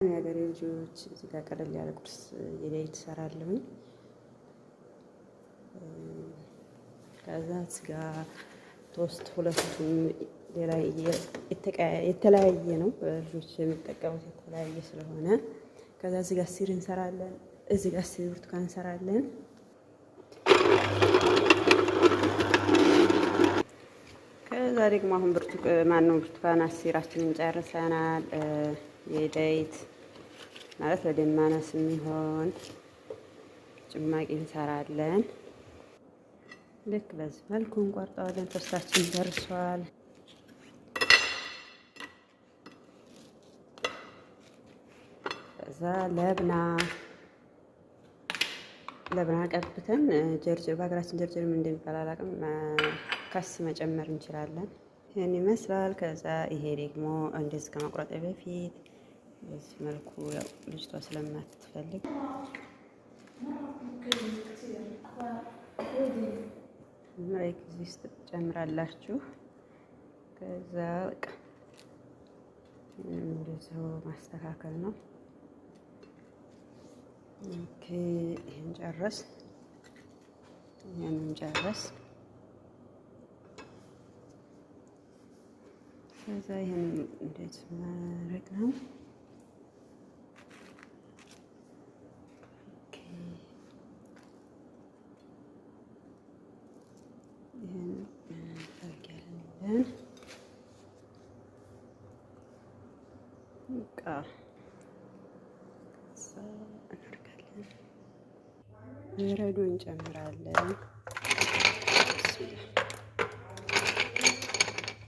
የሀገሬ ልጆች እዚህ ጋር ቀለል ያለ ቁርስ የሌሊት እሰራለሁኝ። ከዛ ስጋ ቶስት ሁለቱም ሌላ የተለያየ ነው። ልጆች የሚጠቀሙት የተለያየ ስለሆነ ከዛ እዚህ ጋር ሲር እንሰራለን። እዚህ ጋር ሲር ብርቱካን እንሰራለን። ከዛ ደግሞ አሁን ብርቱካን አሲራችንን ጨርሰናል። የዳይት ማለት ለደም ማነስ የሚሆን ጭማቂ እንሰራለን። ልክ በዚህ መልኩ እንቆርጠዋለን። ቶስታችን ደርሷል። ከዛ ለብና ቀብተን ጀርጀር በሀገራችን ጀርጀር ምን እንደሚባል አላውቅም። ከስ መጨመር እንችላለን። ይህን ይመስላል። ከዛ ይሄ ደግሞ እንደዚህ ከመቁረጥ በፊት በዚህ መልኩ ያው ልጅቷ ስለማትፈልግ ላይክ እዚህ ውስጥ ትጨምራላችሁ። ከዛ በቃ እንደዚሁ ማስተካከል ነው። ኦኬ ይሄን ጨረስ። ከዛ ይሄን እንደዚህ ማድረግ ነው። ይሄን ታርጋለን። በቃ በረዶ እንጨምራለን።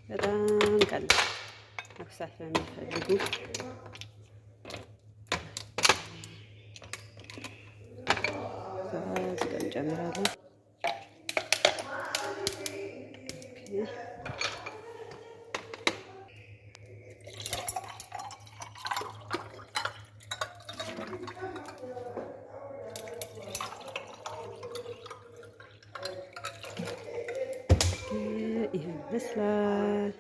በጣም ቀላል መክሳት ለሚፈልጉ እንጨምራለን። ይሄን ይመስላል።